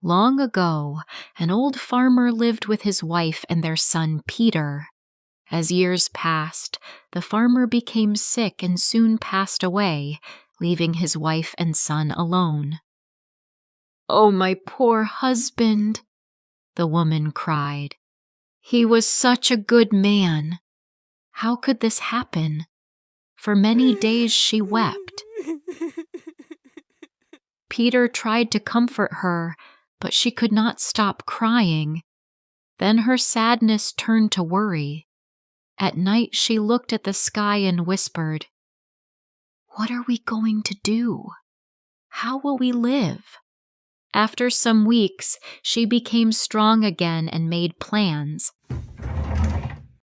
Long ago, an old farmer lived with his wife and their son Peter. As years passed, the farmer became sick and soon passed away, leaving his wife and son alone. "Oh, my poor husband," the woman cried. "He was such a good man. How could this happen?" For many days she wept. Peter tried to comfort her, but she could not stop crying. Then her sadness turned to worry. At night she looked at the sky and whispered, "What are we going to do? How will we live?" After some weeks, she became strong again and made plans.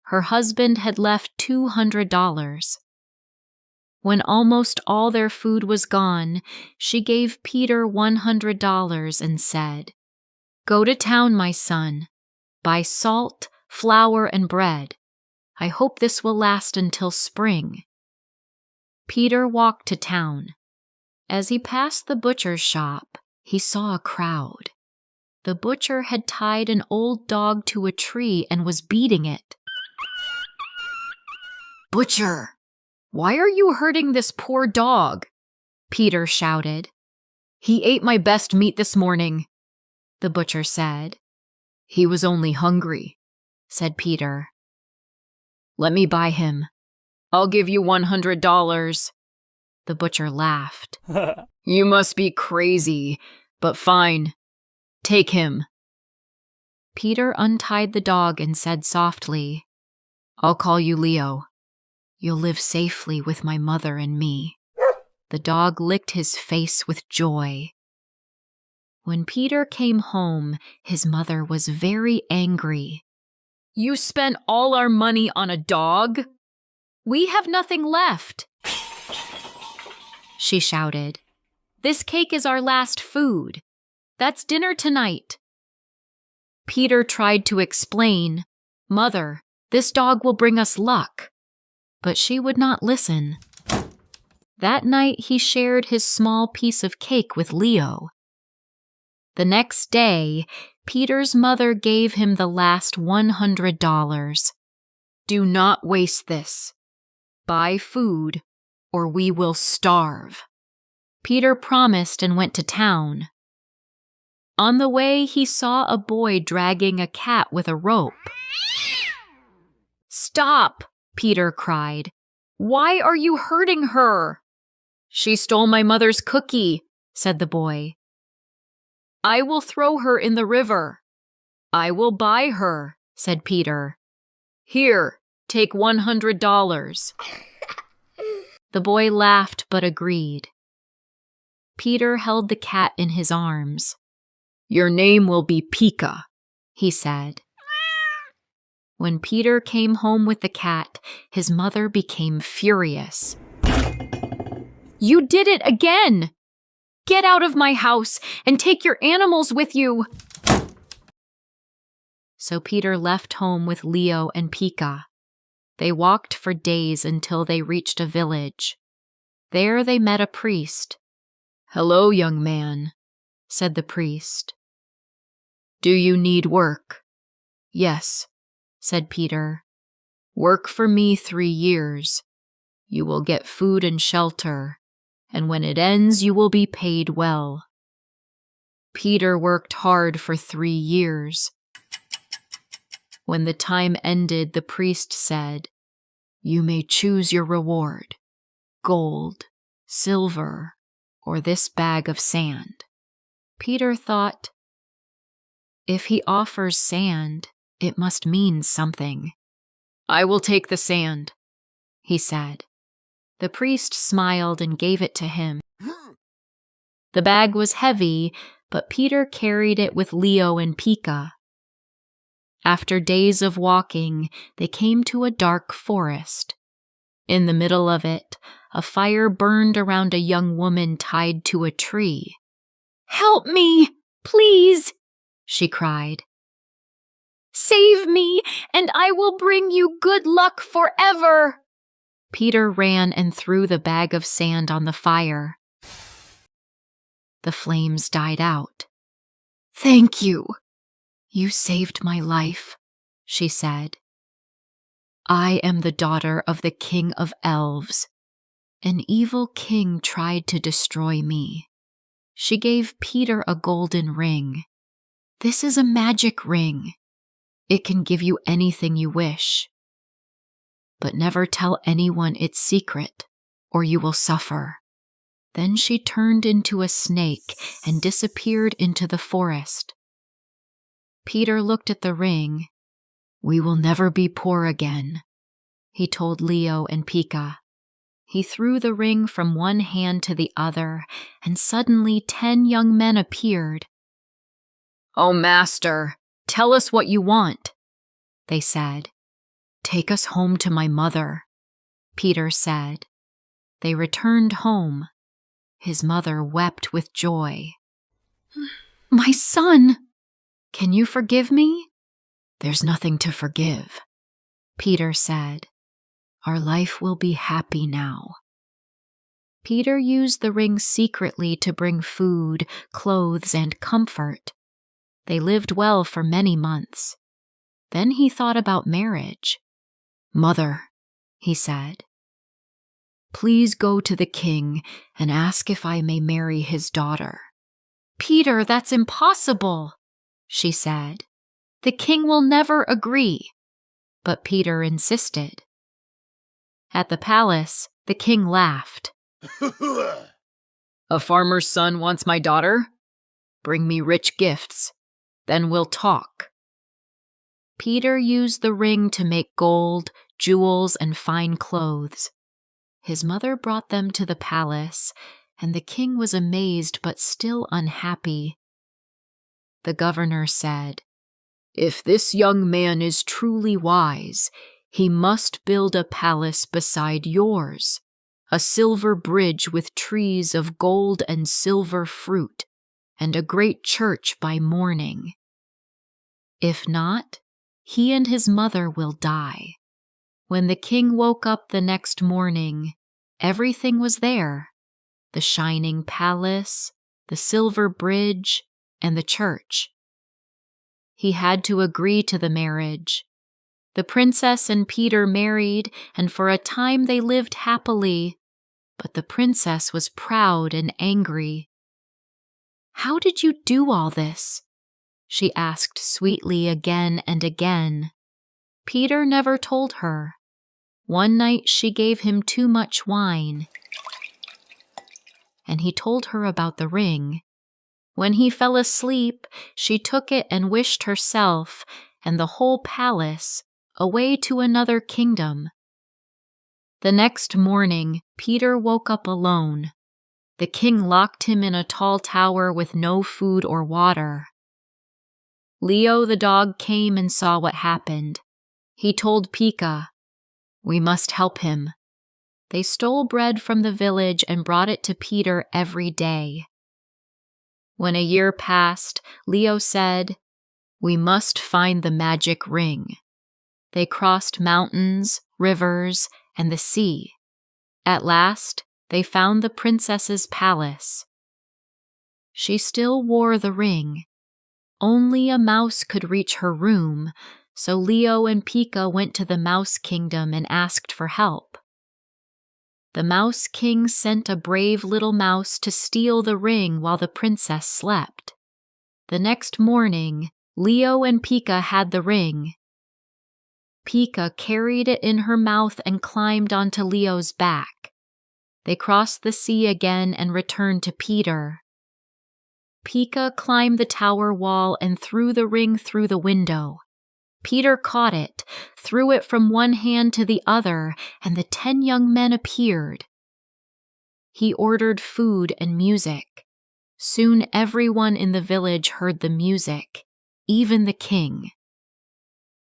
Her husband had left $200. When almost all their food was gone, she gave Peter $100 and said, "Go to town, my son. Buy salt, flour, and bread. I hope this will last until spring." Peter walked to town. As he passed the butcher's shop, he saw a crowd. The butcher had tied an old dog to a tree and was beating it. "Butcher, why are you hurting this poor dog?" Peter shouted. "He ate my best meat this morning," the butcher said. "He was only hungry," said Peter. "Let me buy him. I'll give you $100. The butcher laughed. "You must be crazy, but fine. Take him." Peter untied the dog and said softly, "I'll call you Leo. You'll live safely with my mother and me." The dog licked his face with joy. When Peter came home, his mother was very angry. "You spent all our money on a dog? We have nothing left," she shouted. "This cake is our last food. That's dinner tonight." Peter tried to explain, "Mother, this dog will bring us luck." But she would not listen. That night he shared his small piece of cake with Leo. The next day, Peter's mother gave him the last $100. "Do not waste this. Buy food, or we will starve." Peter promised and went to town. On the way, he saw a boy dragging a cat with a rope. "Stop!" Peter cried. "Why are you hurting her?" "She stole my mother's cookie," said the boy. "I will throw her in the river." "I will buy her," said Peter. "Here, take $100. The boy laughed but agreed. Peter held the cat in his arms. "Your name will be Pika," he said. When Peter came home with the cat, his mother became furious. "You did it again! Get out of my house and take your animals with you!" So Peter left home with Leo and Pika. They walked for days until they reached a village. There they met a priest. "Hello, young man," said the priest. "Do you need work?" "Yes," said Peter. "Work for me 3 years. You will get food and shelter, and when it ends, you will be paid well." Peter worked hard for 3 years. When the time ended, the priest said, "You may choose your reward: gold, silver, or this bag of sand." Peter thought, if he offers sand, it must mean something. "I will take the sand," he said. The priest smiled and gave it to him. The bag was heavy, but Peter carried it with Leo and Pika. After days of walking, they came to a dark forest. In the middle of it, a fire burned around a young woman tied to a tree. "Help me, please!" she cried. "Save me, and I will bring you good luck forever!" Peter ran and threw the bag of sand on the fire. The flames died out. "Thank you. You saved my life," she said. "I am the daughter of the King of Elves. An evil king tried to destroy me." She gave Peter a golden ring. "This is a magic ring. It can give you anything you wish. But never tell anyone its secret, or you will suffer." Then she turned into a snake and disappeared into the forest. Peter looked at the ring. "We will never be poor again," he told Leo and Pika. He threw the ring from one hand to the other, and suddenly 10 young men appeared. "Oh, master, tell us what you want," they said. "Take us home to my mother," Peter said. They returned home. His mother wept with joy. "My son! Can you forgive me?" "There's nothing to forgive," Peter said. "Our life will be happy now." Peter used the ring secretly to bring food, clothes, and comfort. They lived well for many months. Then he thought about marriage. "Mother," he said, "please go to the king and ask if I may marry his daughter." "Peter, that's impossible," she said. "The king will never agree." But Peter insisted. At the palace, the king laughed. "A farmer's son wants my daughter? Bring me rich gifts. Then we'll talk." Peter used the ring to make gold, jewels, and fine clothes. His mother brought them to the palace, and the king was amazed but still unhappy. The governor said, "If this young man is truly wise, he must build a palace beside yours, a silver bridge with trees of gold and silver fruit, and a great church by morning. If not, he and his mother will die." When the king woke up the next morning, everything was there: the shining palace, the silver bridge, and the church. He had to agree to the marriage. The princess and Peter married, and for a time they lived happily, but the princess was proud and angry. "How did you do all this?" she asked sweetly again and again. Peter never told her. One night she gave him too much wine, and he told her about the ring. When he fell asleep, she took it and wished herself and the whole palace away to another kingdom. The next morning, Peter woke up alone. The king locked him in a tall tower with no food or water. Leo the dog came and saw what happened. He told Pika, "We must help him." They stole bread from the village and brought it to Peter every day. When a year passed, Leo said, "We must find the magic ring." They crossed mountains, rivers, and the sea. At last, they found the princess's palace. She still wore the ring. Only a mouse could reach her room, so Leo and Pika went to the Mouse Kingdom and asked for help. The Mouse King sent a brave little mouse to steal the ring while the princess slept. The next morning, Leo and Pika had the ring. Pika carried it in her mouth and climbed onto Leo's back. They crossed the sea again and returned to Peter. Pika climbed the tower wall and threw the ring through the window. Peter caught it, threw it from one hand to the other, and the 10 young men appeared. He ordered food and music. Soon everyone in the village heard the music, even the king.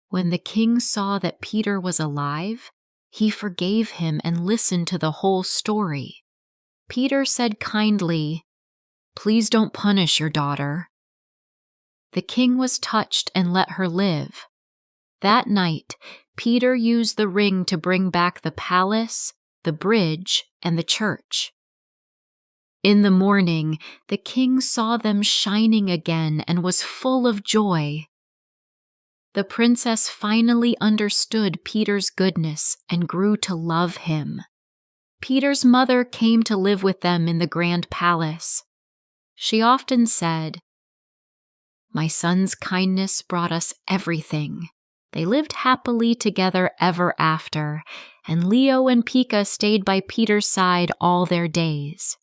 When the king saw that Peter was alive, he forgave him and listened to the whole story. Peter said kindly, "Please don't punish your daughter." The king was touched and let her live. That night, Peter used the ring to bring back the palace, the bridge, and the church. In the morning, the king saw them shining again and was full of joy. The princess finally understood Peter's goodness and grew to love him. Peter's mother came to live with them in the grand palace. She often said, "My son's kindness brought us everything." They lived happily together ever after, and Leo and Pika stayed by Peter's side all their days.